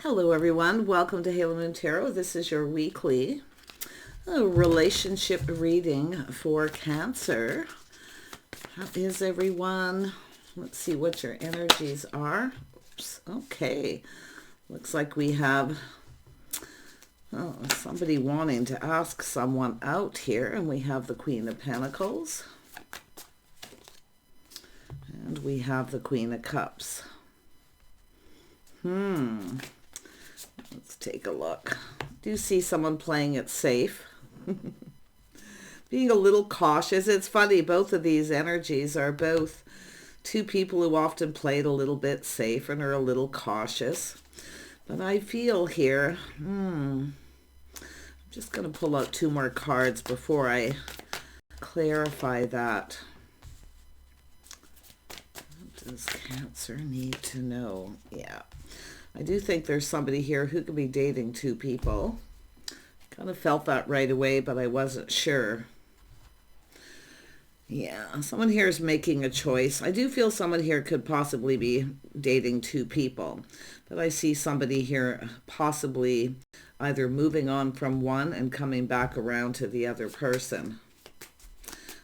Hello everyone, welcome to Halo Moon Tarot. This is your weekly relationship reading for Cancer. How is everyone? Let's see what your energies are. Oops. Okay, looks like we have somebody wanting to ask someone out here, and we have the Queen of Pentacles and we have the Queen of Cups. Let's take a look. Do you see someone playing it safe? Being a little cautious. It's funny, both of these energies are both two people who often play it a little bit safe and are a little cautious. But I feel here, I'm just going to pull out two more cards before I clarify that. What does Cancer need to know? Yeah. I do think there's somebody here who could be dating two people. Kind of felt that right away, but I wasn't sure. Yeah, someone here is making a choice. I do feel someone here could possibly be dating two people. But I see somebody here possibly either moving on from one and coming back around to the other person.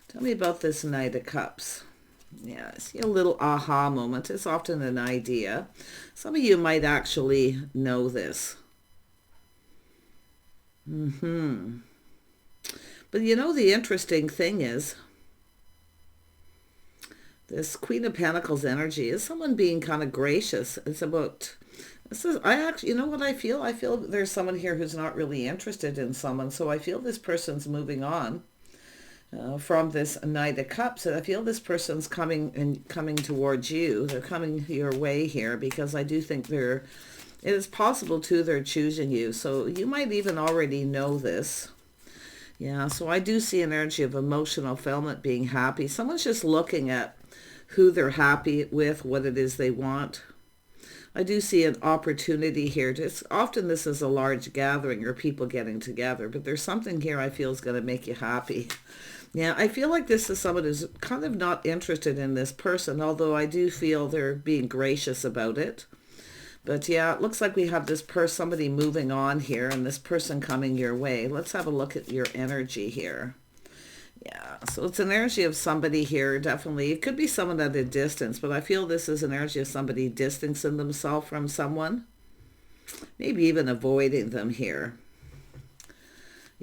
Tell me about this Knight of Cups. Yeah, I see a little aha moment. It's often an idea. Some of you might actually know this. But you know, the interesting thing is, this Queen of Pentacles energy is someone being kind of gracious. It's about, you know what I feel? I feel there's someone here who's not really interested in someone. So I feel this person's moving on. From this Knight of Cups, and I feel this person's coming towards you. They're coming your way here because I do think it is possible too they're choosing you. So you might even already know this. Yeah, so I do see an energy of emotional fulfillment, being happy. Someone's just looking at who they're happy with, what it is they want. I do see an opportunity here. Often this is a large gathering or people getting together, but there's something here I feel is going to make you happy. Yeah, I feel like this is someone who's kind of not interested in this person, although I do feel they're being gracious about it. But yeah, it looks like we have this somebody moving on here and this person coming your way. Let's have a look at your energy here. Yeah, so it's an energy of somebody here, definitely. It could be someone at a distance, but I feel this is an energy of somebody distancing themselves from someone. Maybe even avoiding them here.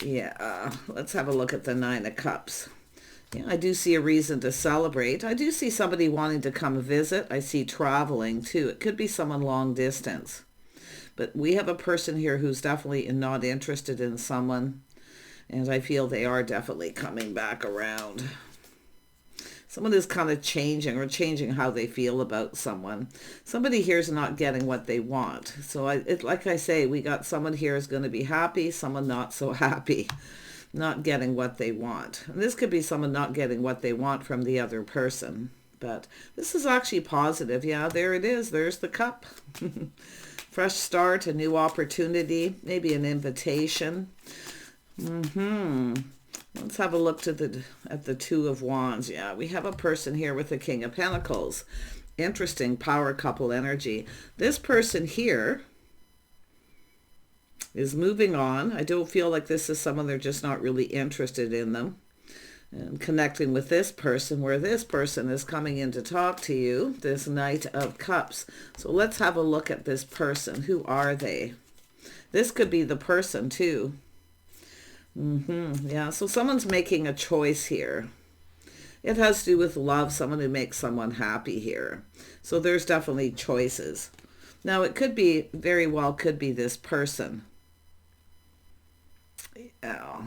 Yeah, let's have a look at the Nine of Cups. Yeah, I do see a reason to celebrate. I do see somebody wanting to come visit. I see traveling too. It could be someone long distance. But we have a person here who's definitely not interested in someone. And I feel they are definitely coming back around. Someone is kind of changing how they feel about someone. Somebody here is not getting what they want. So like I say, we got someone here is going to be happy, someone not so happy, not getting what they want. And this could be someone not getting what they want from the other person. But this is actually positive. Yeah, there it is. There's the cup. Fresh start, a new opportunity, maybe an invitation. Let's have a look at the Two of Wands. Yeah, we have a person here with the King of Pentacles. Interesting power couple energy. This person here is moving on. I don't feel like this is someone they're just not really interested in them. And connecting with this person, where this person is coming in to talk to you, this Knight of Cups. So let's have a look at this person. Who are they? This could be the person too. Yeah, so someone's making a choice here. It has to do with love, someone who makes someone happy here. So there's definitely choices. Now it could be, very well could be this person. Yeah.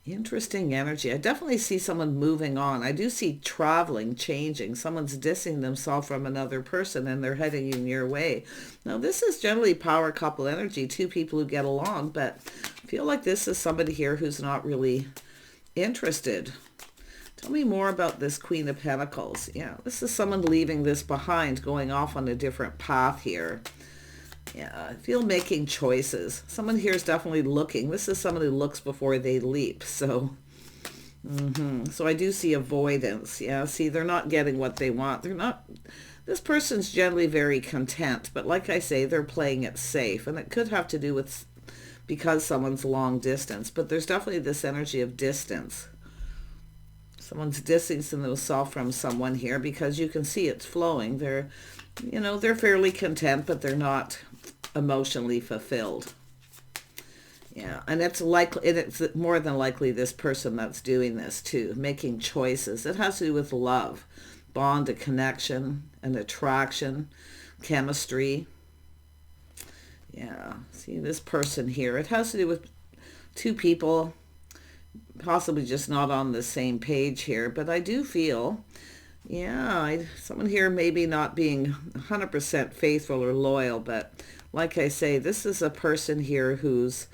Interesting energy. I definitely see someone moving on. I do see traveling, changing. Someone's dissing themselves from another person and they're heading in your way. Now this is generally power couple energy, two people who get along, but I feel like this is somebody here who's not really interested. Tell me more about this Queen of Pentacles. Yeah, this is someone leaving this behind, going off on a different path here. Yeah, I feel making choices. Someone here is definitely looking. This is someone who looks before they leap. So, so I do see avoidance. Yeah, see, they're not getting what they want. This person's generally very content, but like I say, they're playing it safe. And it could have to do with because someone's long distance, but there's definitely this energy of distance. Someone's distancing themselves from someone here because you can see it's flowing. They're, they're fairly content, but they're not emotionally fulfilled. Yeah, and it's more than likely this person that's doing this too, making choices. It has to do with love, bond, a connection, an attraction, chemistry. Yeah, see this person here. It has to do with two people possibly just not on the same page here, but I do feel, someone here maybe not being 100% faithful or loyal, but like I say, this is a person here who's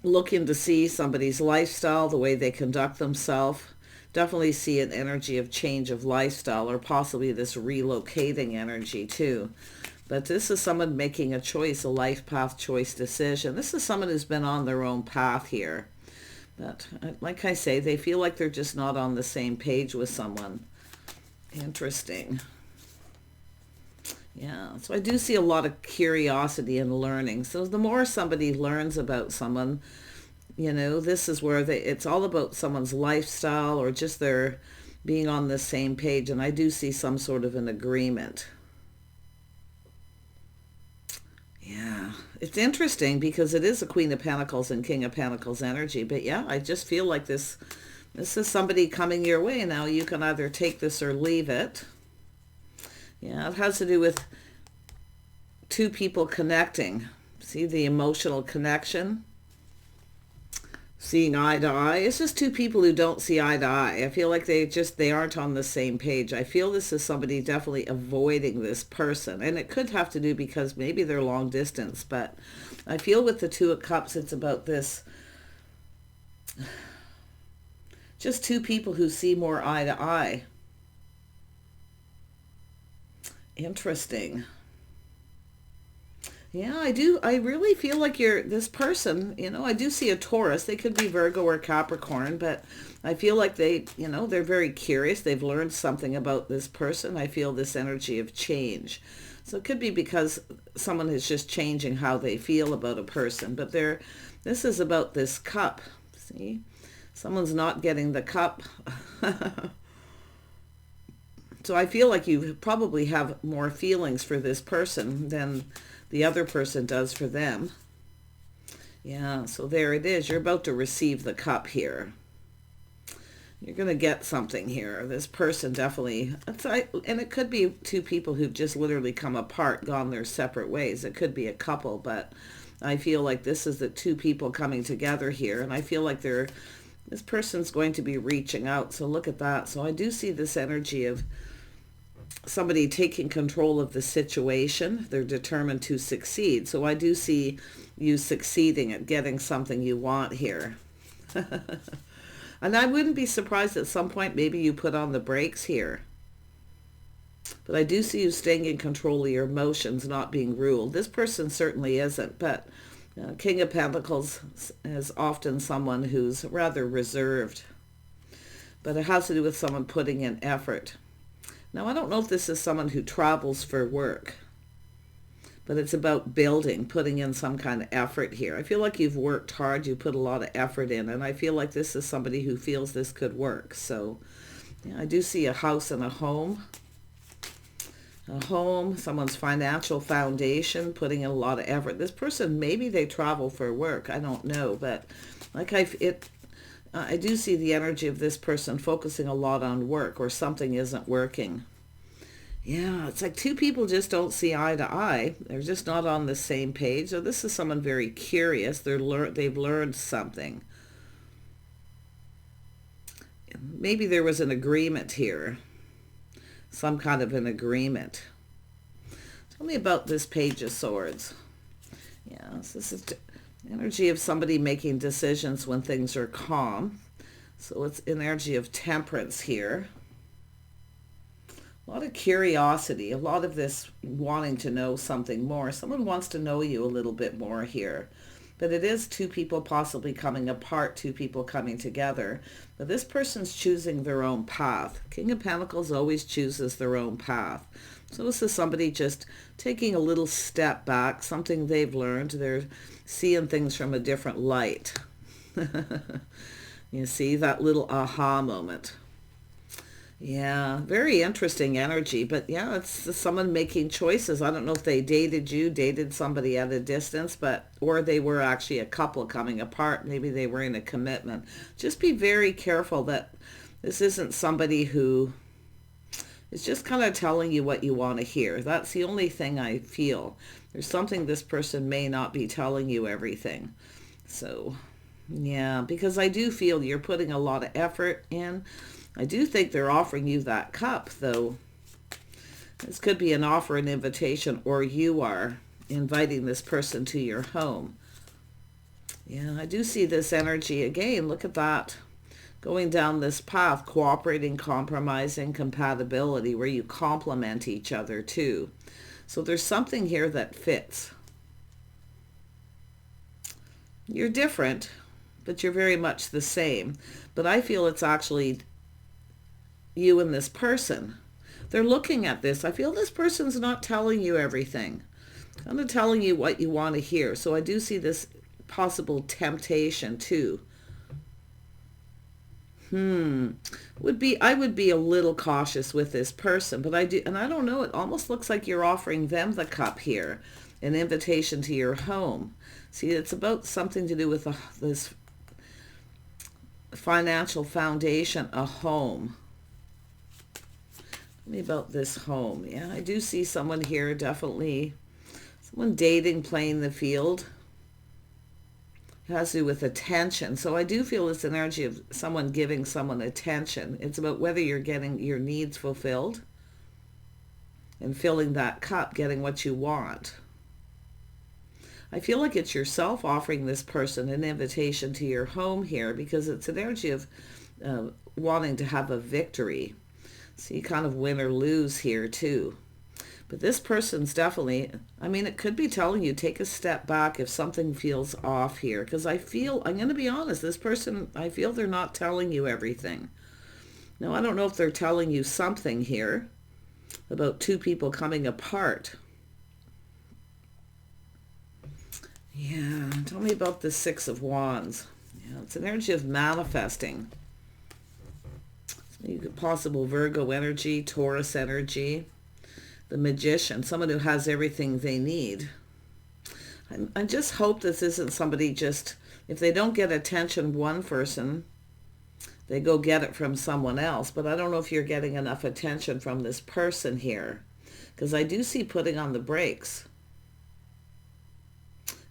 looking to see somebody's lifestyle, the way they conduct themselves. Definitely see an energy of change of lifestyle, or possibly this relocating energy too. But this is someone making a choice, a life path choice decision. This is someone who's been on their own path here. But like I say, they feel like they're just not on the same page with someone. Interesting. Yeah, so I do see a lot of curiosity and learning. So the more somebody learns about someone, this is where it's all about someone's lifestyle or just their being on the same page. And I do see some sort of an agreement. Yeah, it's interesting because it is a Queen of Pentacles and King of Pentacles energy. But yeah, I just feel like this is somebody coming your way. Now you can either take this or leave it. Yeah, it has to do with two people connecting. See the emotional connection? Seeing eye to eye. It's just two people who don't see eye to eye. I feel like they aren't on the same page. I feel this is somebody definitely avoiding this person. And it could have to do because maybe they're long distance. But I feel with the Two of Cups, it's about this. Just two people who see more eye to eye. Interesting. Yeah, I do. I really feel like this person, I do see a Taurus. They could be Virgo or Capricorn, but I feel like they're very curious. They've learned something about this person. I feel this energy of change. So it could be because someone is just changing how they feel about a person, but this is about this cup. See? Someone's not getting the cup. So I feel like you probably have more feelings for this person than the other person does for them. Yeah, so there it is. You're about to receive the cup here. You're going to get something here. This person definitely, and it could be two people who've just literally come apart, gone their separate ways. It could be a couple, but I feel like this is the two people coming together here, and I feel like this person's going to be reaching out. So look at that. So I do see this energy of somebody taking control of the situation. They're determined to succeed. So I do see you succeeding at getting something you want here. And I wouldn't be surprised at some point maybe you put on the brakes here. But I do see you staying in control of your emotions, not being ruled. This person certainly isn't, but King of Pentacles is often someone who's rather reserved. But it has to do with someone putting in effort. Now, I don't know if this is someone who travels for work, but it's about building, putting in some kind of effort here. I feel like you've worked hard, you put a lot of effort in, and I feel like this is somebody who feels this could work. So yeah, I do see a house and a home. A home, someone's financial foundation, putting in a lot of effort. This person, maybe they travel for work, I don't know, but like I do see the energy of this person focusing a lot on work, or something isn't working. Yeah, it's like two people just don't see eye to eye. They're just not on the same page. So this is someone very curious. They've learned something. Maybe there was an agreement here. Some kind of an agreement. Tell me about this Page of Swords. Yeah, this is energy of somebody making decisions when things are calm. So it's energy of temperance here. A lot of curiosity, a lot of this wanting to know something more. Someone wants to know you a little bit more here. But it is two people possibly coming apart, two people coming together. But this person's choosing their own path. King of Pentacles always chooses their own path. So this is somebody just taking a little step back, something they've learned. They're seeing things from a different light. You see that little aha moment. Yeah, very interesting energy. But yeah, it's someone making choices. I don't know if they dated you, dated somebody at a distance, or they were actually a couple coming apart. Maybe they were in a commitment. Just be very careful that this isn't somebody who is just kind of telling you what you want to hear. That's the only thing I feel. There's something this person may not be telling you everything. So, yeah, because I do feel you're putting a lot of effort in. I do think they're offering you that cup, though. This could be an offer, an invitation, or you are inviting this person to your home. Yeah, I do see this energy again. Look at that. Going down this path, cooperating, compromising, compatibility, where you complement each other too. So there's something here that fits. You're different, but you're very much the same. But I feel it's actually you and this person. They're looking at this. I feel this person's not telling you everything. I'm not telling you what you want to hear. So I do see this possible temptation too. I would be a little cautious with this person, but I don't know, it almost looks like you're offering them the cup here, an invitation to your home. See, it's about something to do with this financial foundation, a home. Tell me about this home. Yeah, I do see someone here, definitely someone dating, playing the field. It has to do with attention. So I do feel this energy of someone giving someone attention. It's about whether you're getting your needs fulfilled and filling that cup, getting what you want. I feel like it's yourself offering this person an invitation to your home here, because it's an energy of wanting to have a victory. So you kind of win or lose here too. But this person's definitely, it could be telling you, take a step back if something feels off here. Because I feel, I'm going to be honest, this person, I feel they're not telling you everything. Now, I don't know if they're telling you something here about two people coming apart. Yeah, tell me about the Six of Wands. Yeah, it's an energy of manifesting. Possible Virgo energy, Taurus energy. The Magician, someone who has everything they need. I just hope this isn't somebody just, if they don't get attention one person, they go get it from someone else. But I don't know if you're getting enough attention from this person here, because I do see putting on the brakes.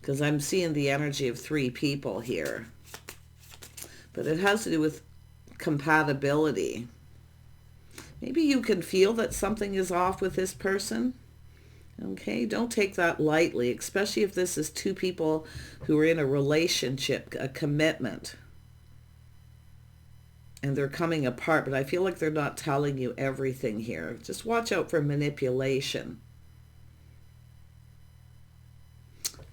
Because I'm seeing the energy of three people here. But it has to do with compatibility. Maybe you can feel that something is off with this person. Okay, don't take that lightly, especially if this is two people who are in a relationship, a commitment, and they're coming apart. But I feel like they're not telling you everything here. Just watch out for manipulation.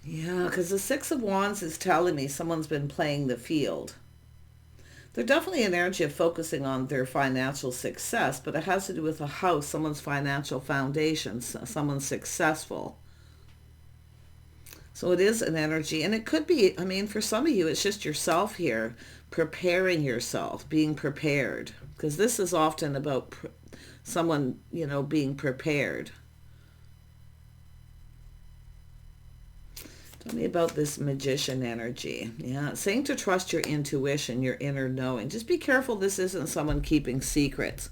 Yeah, because the Six of Wands is telling me someone's been playing the field. They're definitely an energy of focusing on their financial success, but it has to do with a house, someone's financial foundation, someone's successful. So it is an energy, and it could be, for some of you, it's just yourself here, preparing yourself, being prepared, because this is often about someone, being prepared. Tell me about this Magician energy. Yeah, it's saying to trust your intuition, your inner knowing. Just be careful this isn't someone keeping secrets,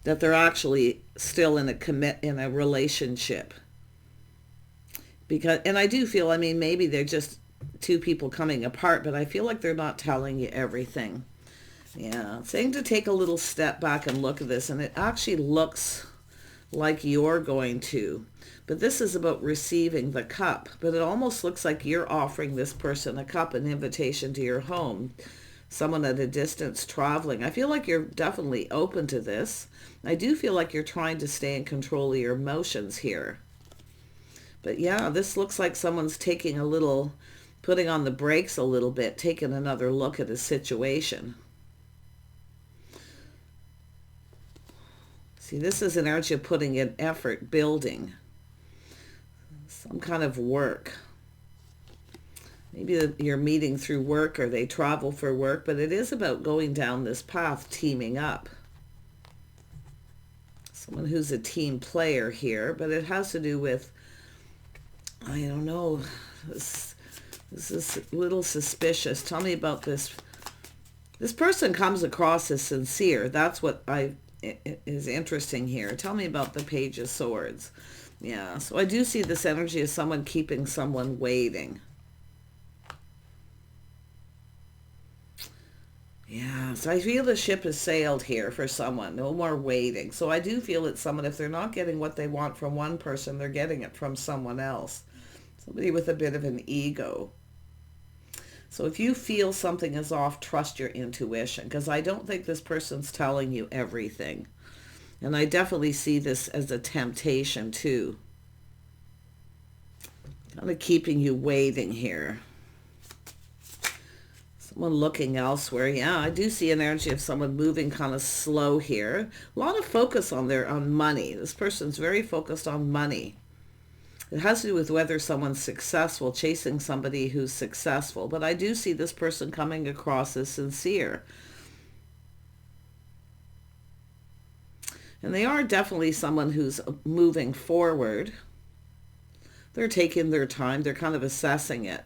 that they're actually still in a relationship. And I do feel, maybe they're just two people coming apart, but I feel like they're not telling you everything. Yeah, it's saying to take a little step back and look at this, and it actually looks like you're going to. But this is about receiving the cup. But it almost looks like you're offering this person a cup, an invitation to your home. Someone at a distance traveling. I feel like you're definitely open to this. I do feel like you're trying to stay in control of your emotions here. But yeah, this looks like someone's taking a little putting on the brakes a little bit, taking another look at his situation. See, this is an energy of putting in effort, building some kind of work. Maybe you're meeting through work or they travel for work, but it is about going down this path, teaming up. Someone who's a team player here, but it has to do with, I don't know, this is a little suspicious. Tell me about this. This person comes across as sincere. That's what is interesting here. Tell me about the Page of Swords. Yeah, so I do see this energy as someone keeping someone waiting. Yeah, so I feel the ship has sailed here for someone. No more waiting. So I do feel it's someone, if they're not getting what they want from one person, they're getting it from someone else. Somebody with a bit of an ego. So if you feel something is off, trust your intuition, because I don't think this person's telling you everything. And I definitely see this as a temptation too. Kind of keeping you waiting here. Someone looking elsewhere. Yeah, I do see an energy of someone moving kind of slow here. A lot of focus on money. This person's very focused on money. It has to do with whether someone's successful, chasing somebody who's successful. But I do see this person coming across as sincere. And they are definitely someone who's moving forward. They're taking their time. They're kind of assessing it.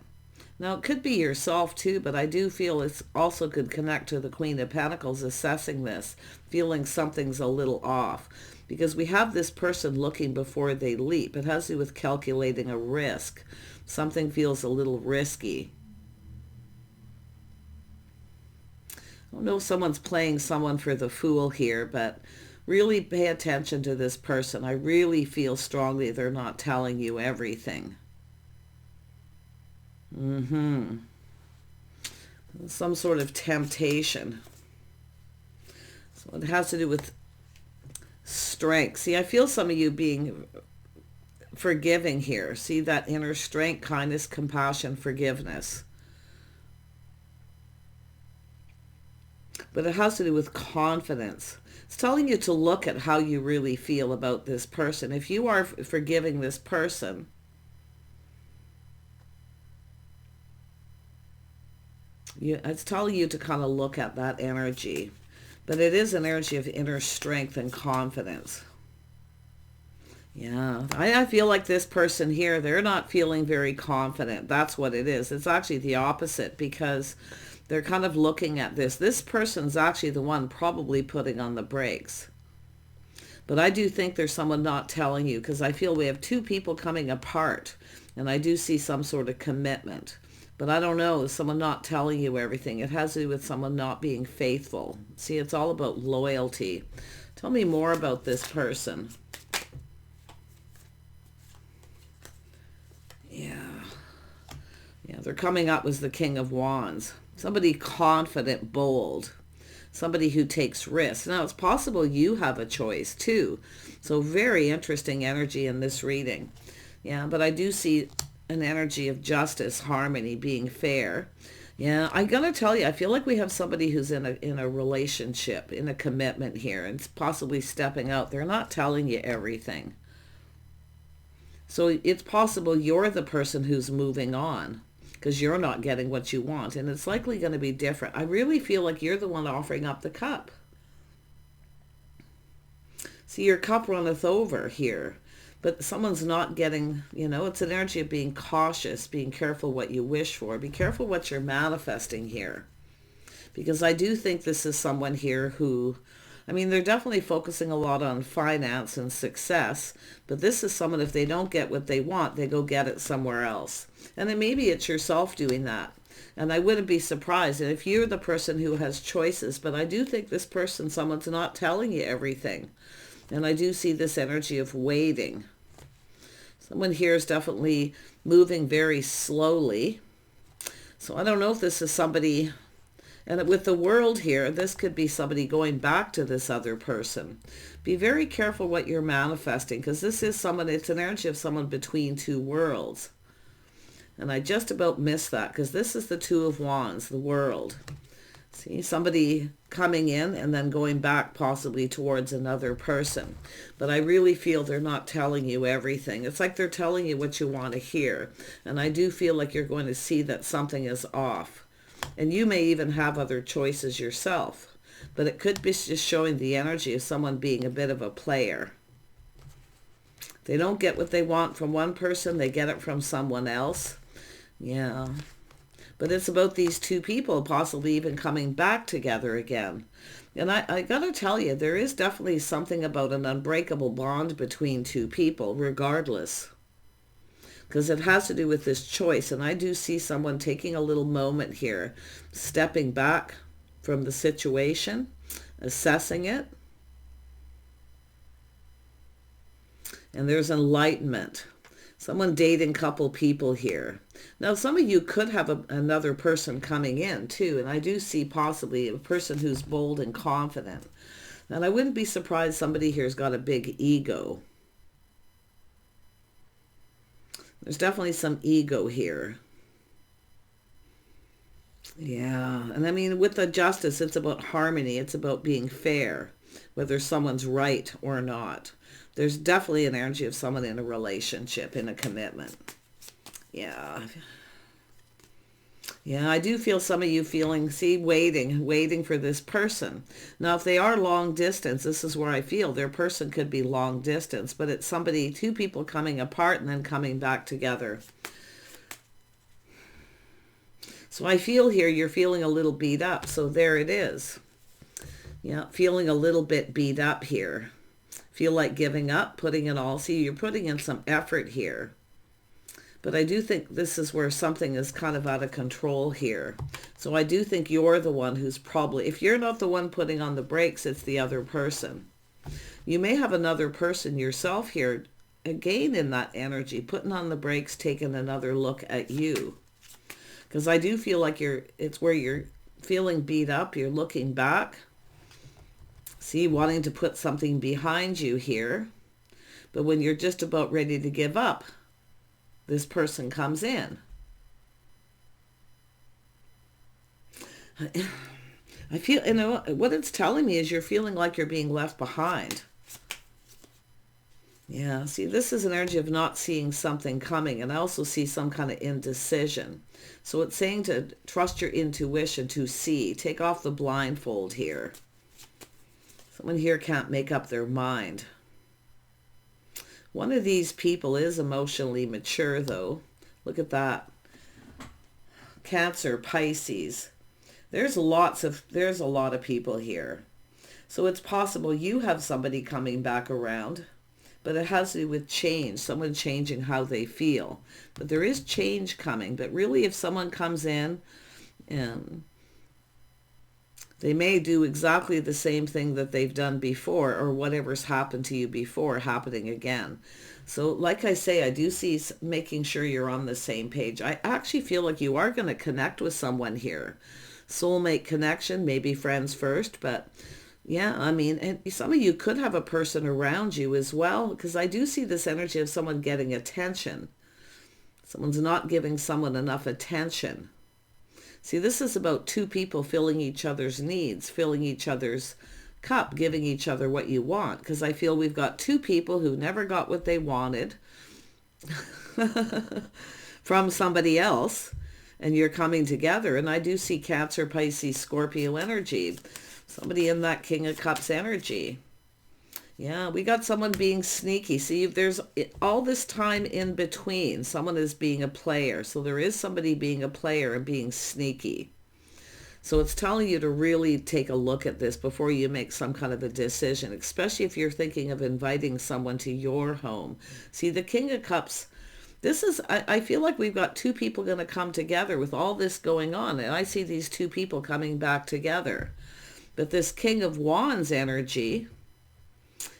Now, it could be yourself too, but I do feel it's also could connect to the Queen of Pentacles, assessing this, feeling something's a little off. Because we have this person looking before they leap. It has to do with calculating a risk. Something feels a little risky. I don't know if someone's playing someone for the fool here, but really pay attention to this person. I really feel strongly they're not telling you everything. Some sort of temptation. So it has to do with strength. See, I feel some of you being forgiving here. See that inner strength, kindness, compassion, forgiveness. But it has to do with confidence. It's telling you to look at how you really feel about this person. If you are forgiving this person, it's telling you to kind of look at that energy. But it is an energy of inner strength and confidence. Yeah, I feel like this person here, they're not feeling very confident. That's what it is. It's actually the opposite, because they're kind of looking at this. This person's actually the one probably putting on the brakes. But I do think there's someone not telling you, because I feel we have two people coming apart. And I do see some sort of commitment. But I don't know, someone not telling you everything. It has to do with someone not being faithful. See, it's all about loyalty. Tell me more about this person. Yeah, they're coming up as the King of Wands. Somebody confident, bold. Somebody who takes risks. Now, it's possible you have a choice too. So very interesting energy in this reading. Yeah, but I do see an energy of justice, harmony, being fair. Yeah, I'm going to tell you, I feel like we have somebody who's in a relationship, in a commitment here, and possibly stepping out. They're not telling you everything. So it's possible you're the person who's moving on because you're not getting what you want, and it's likely going to be different. I really feel like you're the one offering up the cup. See, your cup runneth over here. But someone's not getting, it's an energy of being cautious, being careful what you wish for. Be careful what you're manifesting here. Because I do think this is someone here who, they're definitely focusing a lot on finance and success. But this is someone, if they don't get what they want, they go get it somewhere else. And then maybe it's yourself doing that. And I wouldn't be surprised. And if you're the person who has choices, but I do think this person, someone's not telling you everything. And I do see this energy of waiting. Someone here is definitely moving very slowly. So I don't know if this is somebody, and with the world here, this could be somebody going back to this other person. Be very careful what you're manifesting, because this is someone, it's an energy of someone between two worlds. And I just about missed that because this is the Two of Wands, the World. See, somebody coming in and then going back possibly towards another person. But I really feel they're not telling you everything. It's like they're telling you what you want to hear. And I do feel like you're going to see that something is off. And you may even have other choices yourself. But it could be just showing the energy of someone being a bit of a player. They don't get what they want from one person, they get it from someone else. Yeah. But it's about these two people possibly even coming back together again. And I gotta tell you, there is definitely something about an unbreakable bond between two people, regardless. Because it has to do with this choice. And I do see someone taking a little moment here, stepping back from the situation, assessing it. And there's enlightenment. Someone dating couple people here. Now, some of you could have another person coming in too. And I do see possibly a person who's bold and confident. And I wouldn't be surprised somebody here's got a big ego. There's definitely some ego here. Yeah. And I mean, with the justice, it's about harmony. It's about being fair, whether someone's right or not. There's definitely an energy of someone in a relationship, in a commitment. Yeah. Yeah, I do feel some of you feeling, see, waiting for this person. Now, if they are long distance, this is where I feel their person could be long distance, but it's somebody, two people coming apart and then coming back together. So I feel here you're feeling a little beat up. So there it is. Yeah, feeling a little bit beat up here. Feel like giving up, putting it all. See, you're putting in some effort here. But I do think this is where something is kind of out of control here. So I do think you're the one who's probably, if you're not the one putting on the brakes, it's the other person. You may have another person yourself here, again in that energy, putting on the brakes, taking another look at you. Because I do feel like it's where you're feeling beat up, you're looking back. See, wanting to put something behind you here. But when you're just about ready to give up, this person comes in. I feel, you know, what it's telling me is you're feeling like you're being left behind. Yeah, see, this is an energy of not seeing something coming. And I also see some kind of indecision. So it's saying to trust your intuition to see. Take off the blindfold here. Someone here can't make up their mind. One of these people is emotionally mature, though. Look at that. Cancer, Pisces. There's a lot of people here. So it's possible you have somebody coming back around, but it has to do with change, someone changing how they feel. But there is change coming. But really, if someone comes in and they may do exactly the same thing that they've done before, or whatever's happened to you before happening again. So like I say, I do see making sure you're on the same page. I actually feel like you are going to connect with someone here. Soulmate connection, maybe friends first, but yeah, I mean, and some of you could have a person around you as well, because I do see this energy of someone getting attention. Someone's not giving someone enough attention. See, this is about two people filling each other's needs, filling each other's cup, giving each other what you want. Because I feel we've got two people who never got what they wanted from somebody else, and you're coming together. And I do see Cancer, Pisces, Scorpio energy. Somebody in that King of Cups energy. Yeah, we got someone being sneaky. See, there's all this time in between. Someone is being a player. So there is somebody being a player and being sneaky. So it's telling you to really take a look at this before you make some kind of a decision, especially if you're thinking of inviting someone to your home. See, the King of Cups, this is, I feel like we've got two people going to come together with all this going on. And I see these two people coming back together. But this King of Wands energy,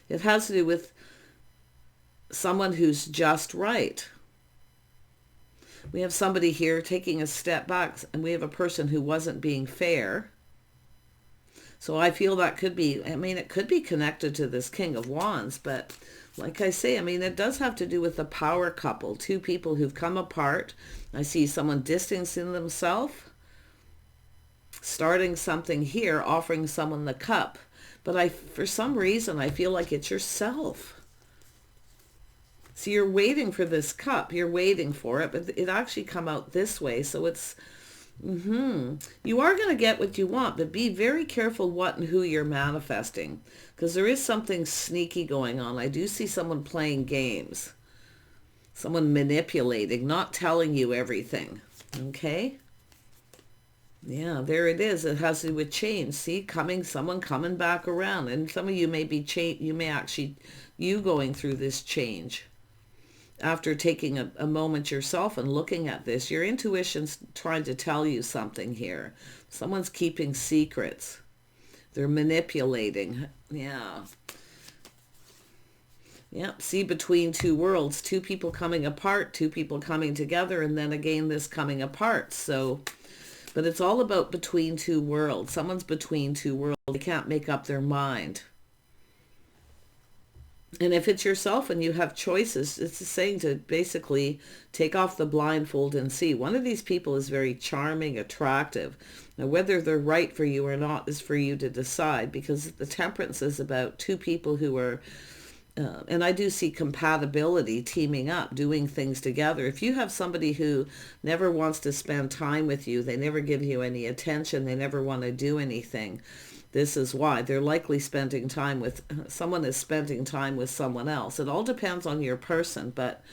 it has to do with someone who's just right. We have somebody here taking a step back, and we have a person who wasn't being fair. So I feel that could be, I mean, it could be connected to this King of Wands, but like I say, I mean, it does have to do with the power couple, two people who've come apart. I see someone distancing themselves, starting something here, offering someone the cup. But for some reason, I feel like it's yourself. So you're waiting for this cup. You're waiting for it, but it actually come out this way. So it's, you are going to get what you want, but be very careful what and who you're manifesting, because there is something sneaky going on. I do see someone playing games, someone manipulating, not telling you everything. Okay? Yeah, there it is. It has to do with change. See, someone coming back around. And some of you may be you going through this change. After taking a moment yourself and looking at this, your intuition's trying to tell you something here. Someone's keeping secrets. They're manipulating. Yeah. Yep, see, between two worlds, two people coming apart, two people coming together, and then again this coming apart. So, but it's all about between two worlds. Someone's between two worlds. They can't make up their mind. And if it's yourself and you have choices, it's saying to basically take off the blindfold and see. One of these people is very charming, attractive. Now, whether they're right for you or not is for you to decide, because the Temperance is about two people who are, and I do see compatibility, teaming up, doing things together. If you have somebody who never wants to spend time with you, they never give you any attention, they never want to do anything, this is why. They're likely spending time with, someone is spending time with someone else. It all depends on your person. But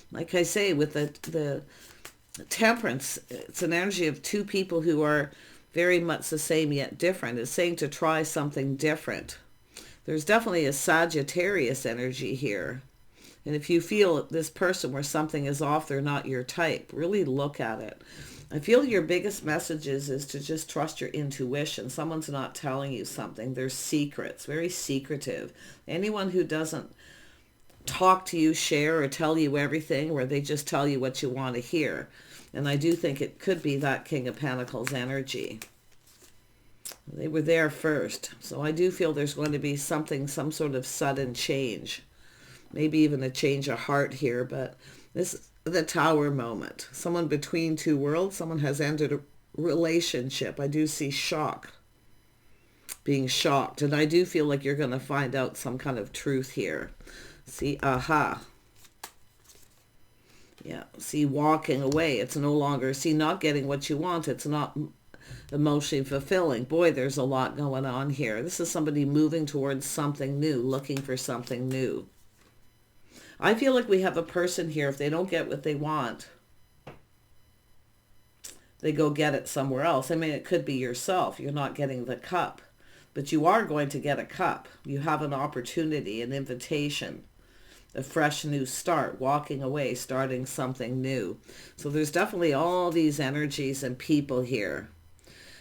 like I say, with the Temperance, it's an energy of two people who are very much the same yet different. It's saying to try something different. There's definitely a Sagittarius energy here. And if you feel this person where something is off, they're not your type, really look at it. I feel your biggest message is to just trust your intuition. Someone's not telling you something. There's secrets, very secretive. Anyone who doesn't talk to you, share, or tell you everything, where they just tell you what you want to hear. And I do think it could be that King of Pentacles energy. They were there first. So I do feel there's going to be some sort of sudden change. Maybe even a change of heart here, but this is the Tower moment. Someone between two worlds, someone has ended a relationship. I do see shock, being shocked, and I do feel like you're going to find out some kind of truth here. See, aha. Yeah, see, walking away. It's no longer, see, not getting what you want. It's not emotionally fulfilling. Boy, there's a lot going on here. This is somebody moving towards something new, looking for something new. I feel like we have a person here, if they don't get what they want, they go get it somewhere else. I mean, it could be yourself. You're not getting the cup, but you are going to get a cup. You have an opportunity, an invitation, a fresh new start, walking away, starting something new. So there's definitely all these energies and people here.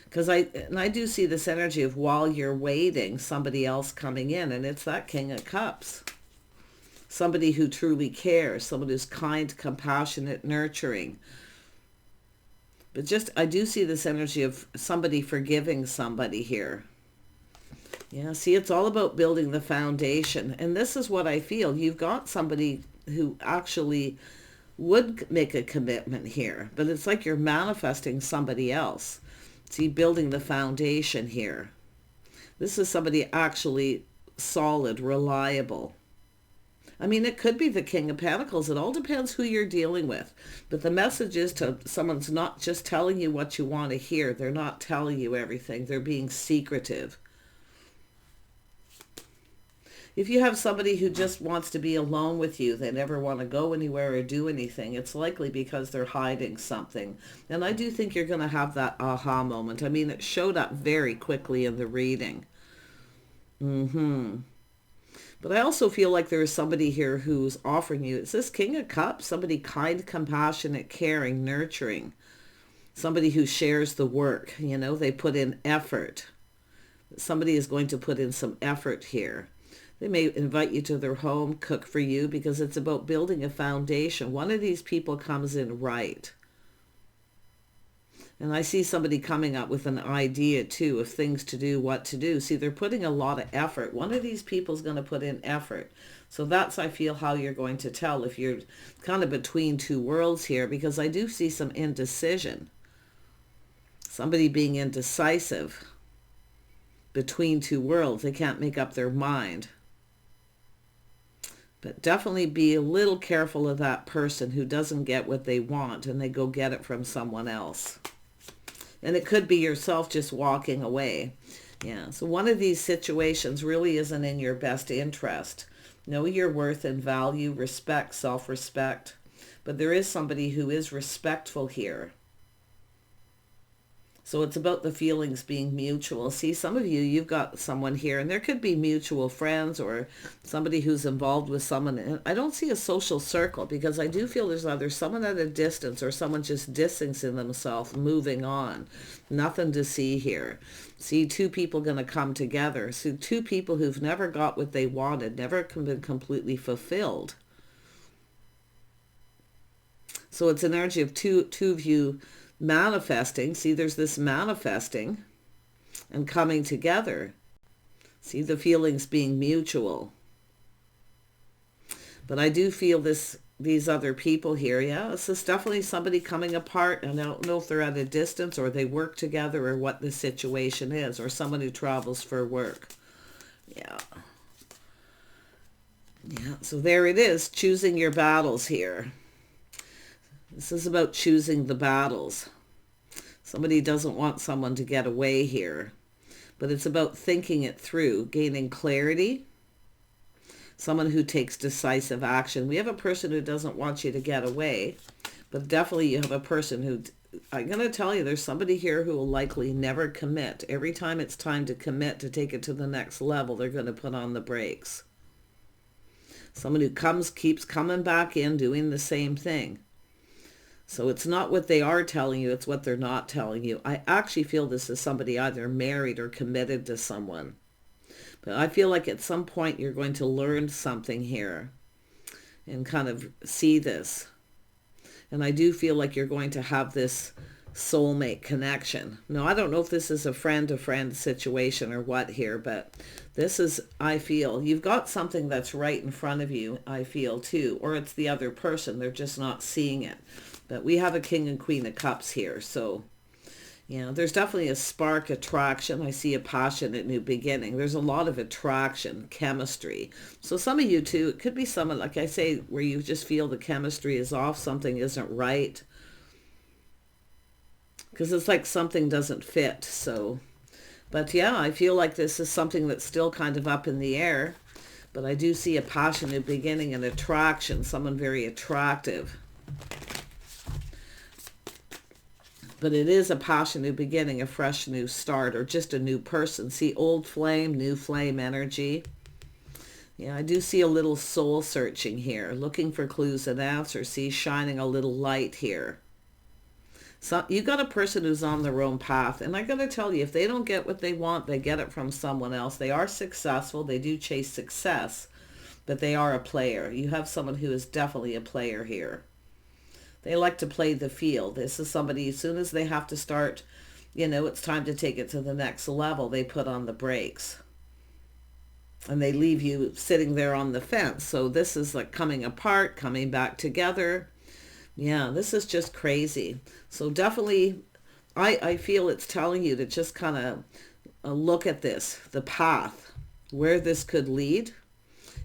Because I do see this energy of, while you're waiting, somebody else coming in, and it's that King of Cups. Somebody who truly cares, someone who's kind, compassionate, nurturing. But just, I do see this energy of somebody forgiving somebody here. Yeah, see, it's all about building the foundation. And this is what I feel. You've got somebody who actually would make a commitment here, but it's like you're manifesting somebody else. See, building the foundation here. This is somebody actually solid, reliable. I mean, it could be the King of Pentacles. It all depends who you're dealing with. But the message is to someone's not just telling you what you want to hear. They're not telling you everything. They're being secretive. If you have somebody who just wants to be alone with you, they never want to go anywhere or do anything, it's likely because they're hiding something. And I do think you're going to have that aha moment. I mean, it showed up very quickly in the reading. But I also feel like there is somebody here who's offering you, it's this King of Cups, somebody kind, compassionate, caring, nurturing. Somebody who shares the work, you know, they put in effort. Somebody is going to put in some effort here. They may invite you to their home, cook for you, because it's about building a foundation. One of these people comes in right. And I see somebody coming up with an idea too of things to do, what to do. See, they're putting a lot of effort. One of these people's going to put in effort. So that's, I feel, how you're going to tell if you're kind of between two worlds here, because I do see some indecision. Somebody being indecisive between two worlds. They can't make up their mind. But definitely be a little careful of that person who doesn't get what they want and they go get it from someone else. And it could be yourself just walking away. Yeah, so one of these situations really isn't in your best interest. Know your worth and value, respect, self-respect. But there is somebody who is respectful here. So it's about the feelings being mutual. See, some of you, you've got someone here, and there could be mutual friends or somebody who's involved with someone. And I don't see a social circle, because I do feel there's either someone at a distance or someone just distancing themselves, moving on. Nothing to see here. See, two people going to come together. So two people who've never got what they wanted, never been completely fulfilled. So it's an energy of two of you manifesting. See, there's this manifesting and coming together. See, the feelings being mutual. But I do feel these other people here, yeah, this is definitely somebody coming apart, and I don't know if they're at a distance or they work together or what the situation is, or someone who travels for work. Yeah. Yeah, so there it is, choosing your battles here. This is about choosing the battles. Somebody doesn't want someone to get away here. But it's about thinking it through, gaining clarity. Someone who takes decisive action. We have a person who doesn't want you to get away. But definitely you have a person who, I'm going to tell you, there's somebody here who will likely never commit. Every time it's time to commit, to take it to the next level, they're going to put on the brakes. Someone who keeps coming back in, doing the same thing. So it's not what they are telling you, it's what they're not telling you. I actually feel this is somebody either married or committed to someone. But I feel like at some point you're going to learn something here and kind of see this. And I do feel like you're going to have this soulmate connection. Now, I don't know if this is a friend-to-friend situation or what here, but this is, I feel, you've got something that's right in front of you, I feel too. Or it's the other person, they're just not seeing it. But we have a King and Queen of Cups here, so, you know, there's definitely a spark, attraction. I see a passionate new beginning. There's a lot of attraction, chemistry. So some of you too, it could be someone, like I say, where you just feel the chemistry is off, something isn't right. Because it's like something doesn't fit, so. But yeah, I feel like this is something that's still kind of up in the air. But I do see a passionate beginning and attraction, someone very attractive. But it is a passionate beginning, a fresh new start, or just a new person. See, old flame, new flame energy. Yeah, I do see a little soul searching here, looking for clues and answers. See, shining a little light here. So you got a person who's on their own path. And I got to tell you, if they don't get what they want, they get it from someone else. They are successful. They do chase success, but they are a player. You have someone who is definitely a player here. They like to play the field. This is somebody, as soon as they have to start, you know, it's time to take it to the next level, they put on the brakes. And they leave you sitting there on the fence. So this is like coming apart, coming back together. Yeah, this is just crazy. So definitely, I feel it's telling you to just kind of look at this, the path, where this could lead.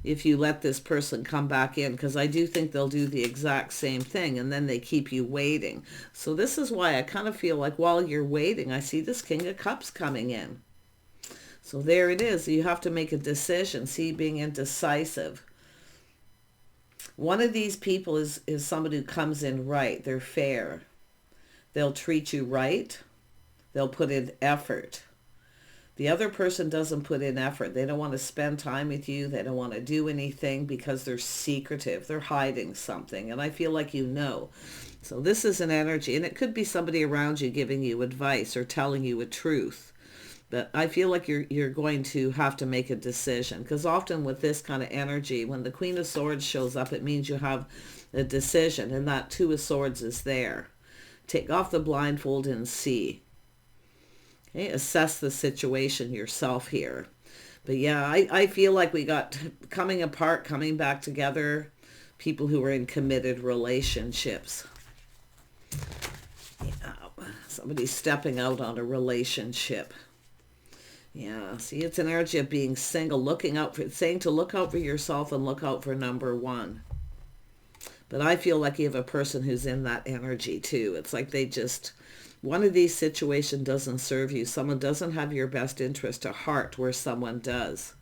If you let this person come back in, because I do think they'll do the exact same thing, and then they keep you waiting. So this is why I kind of feel like while you're waiting, I see this King of Cups coming in. So there it is. You have to make a decision. See, being indecisive. One of these people is somebody who comes in right. They're fair. They'll treat you right. They'll put in effort. The other person doesn't put in effort. They don't want to spend time with you. They don't want to do anything because they're secretive. They're hiding something. And I feel like you know. So this is an energy. And it could be somebody around you giving you advice or telling you a truth. But I feel like you're going to have to make a decision. Because often with this kind of energy, when the Queen of Swords shows up, it means you have a decision. And that Two of Swords is there. Take off the blindfold and see. Okay, assess the situation yourself here. But yeah, I feel like we got coming apart, coming back together, people who are in committed relationships. Yeah, somebody's stepping out on a relationship. Yeah, see, it's an energy of being single, looking out for, it's saying to look out for yourself and look out for number one. But I feel like you have a person who's in that energy too. It's like they just, one of these situations doesn't serve you. Someone doesn't have your best interest at heart where someone does.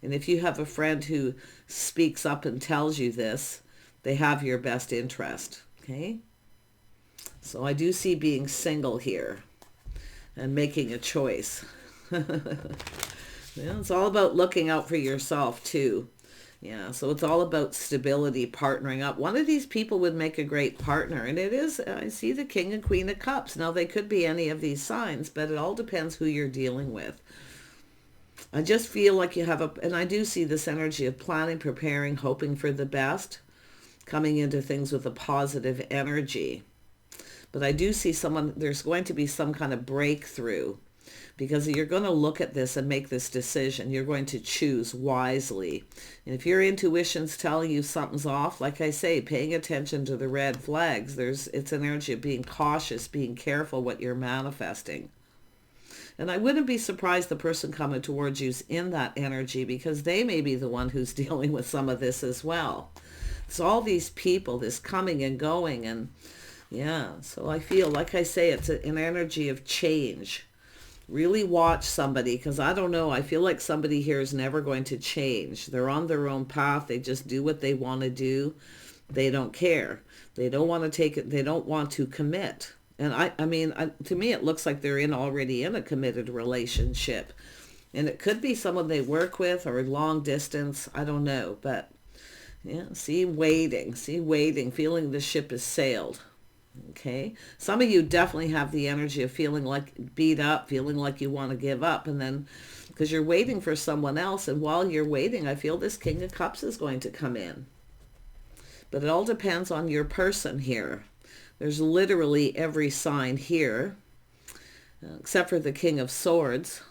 And if you have a friend who speaks up and tells you this, they have your best interest. Okay? So I do see being single here and making a choice. Yeah, it's all about looking out for yourself too. Yeah, so it's all about stability, partnering up. One of these people would make a great partner, and it is, I see the King and Queen of Cups. Now, they could be any of these signs, but it all depends who you're dealing with. I just feel like you have and I do see this energy of planning, preparing, hoping for the best, coming into things with a positive energy. But I do see there's going to be some kind of breakthrough, because you're going to look at this and make this decision. You're going to choose wisely. And if your intuition's telling you something's off, like I say, paying attention to the red flags, it's an energy of being cautious, being careful what you're manifesting. And I wouldn't be surprised the person coming towards you's in that energy, because they may be the one who's dealing with some of this as well. So all these people, this coming and going, and yeah, so I feel, like I say, it's an energy of change. Really watch somebody, because I don't know, I feel like somebody here is never going to change. They're on their own path. They just do what they want to do. They don't care. They don't want to take it. They don't want to commit. And I mean, to me, it looks like they're already in a committed relationship. And it could be someone they work with or long distance. I don't know. But yeah, see waiting, feeling the ship has sailed. Okay, some of you definitely have the energy of feeling like beat up, feeling like you want to give up, and then because you're waiting for someone else, and while you're waiting, I feel this King of Cups is going to come in. But it all depends on your person here. There's literally every sign here, except for the King of Swords.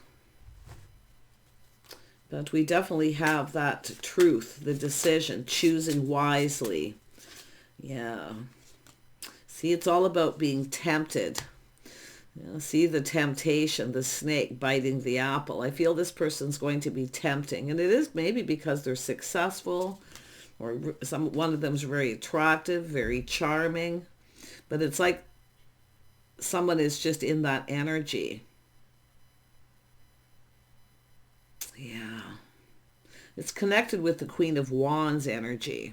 But we definitely have that truth, the decision, choosing wisely. Yeah. See, it's all about being tempted. See the temptation, the snake biting the apple. I feel this person's going to be tempting. And it is maybe because they're successful, or one of them's very attractive, very charming. But it's like someone is just in that energy. Yeah. It's connected with the Queen of Wands energy.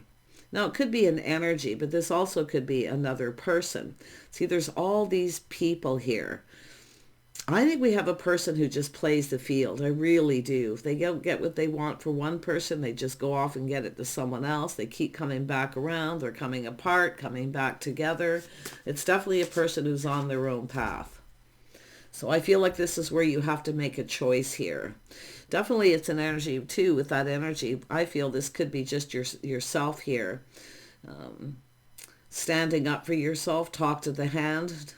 Now, it could be an energy, but this also could be another person. See, there's all these people here. I think we have a person who just plays the field. I really do. If they don't get what they want for one person, they just go off and get it to someone else. They keep coming back around. They're coming apart, coming back together. It's definitely a person who's on their own path. So I feel like this is where you have to make a choice here. Definitely it's an energy too. With that energy, I feel this could be just yourself here. Standing up for yourself, talk to the hand.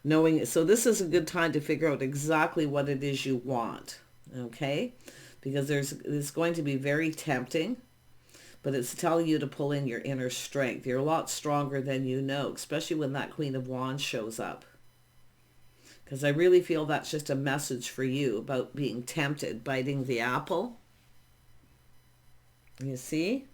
Knowing, so this is a good time to figure out exactly what it is you want. Okay? Because it's going to be very tempting, but it's telling you to pull in your inner strength. You're a lot stronger than you know, especially when that Queen of Wands shows up. Because I really feel that's just a message for you about being tempted, biting the apple. You see?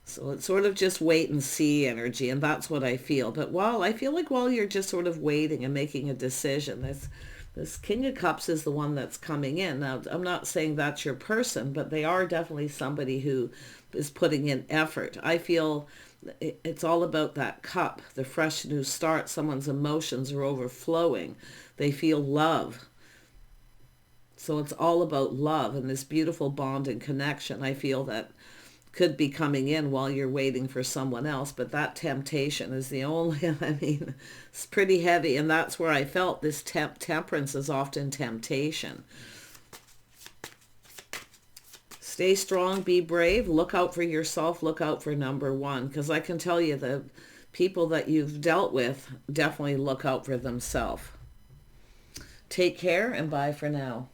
So it's sort of just wait and see energy, and that's what I feel. But I feel like while you're just sort of waiting and making a decision, this King of Cups is the one that's coming in. Now, I'm not saying that's your person, but they are definitely somebody who is putting in effort. I feel it's all about that cup, the fresh new start. Someone's emotions are overflowing. They feel love. So it's all about love and this beautiful bond and connection. I feel that could be coming in while you're waiting for someone else, but that temptation is the only, I mean, it's pretty heavy, and that's where I felt this temperance is often temptation. Stay strong, be brave, look out for yourself, look out for number one, because I can tell you the people that you've dealt with definitely look out for themselves. Take care and bye for now.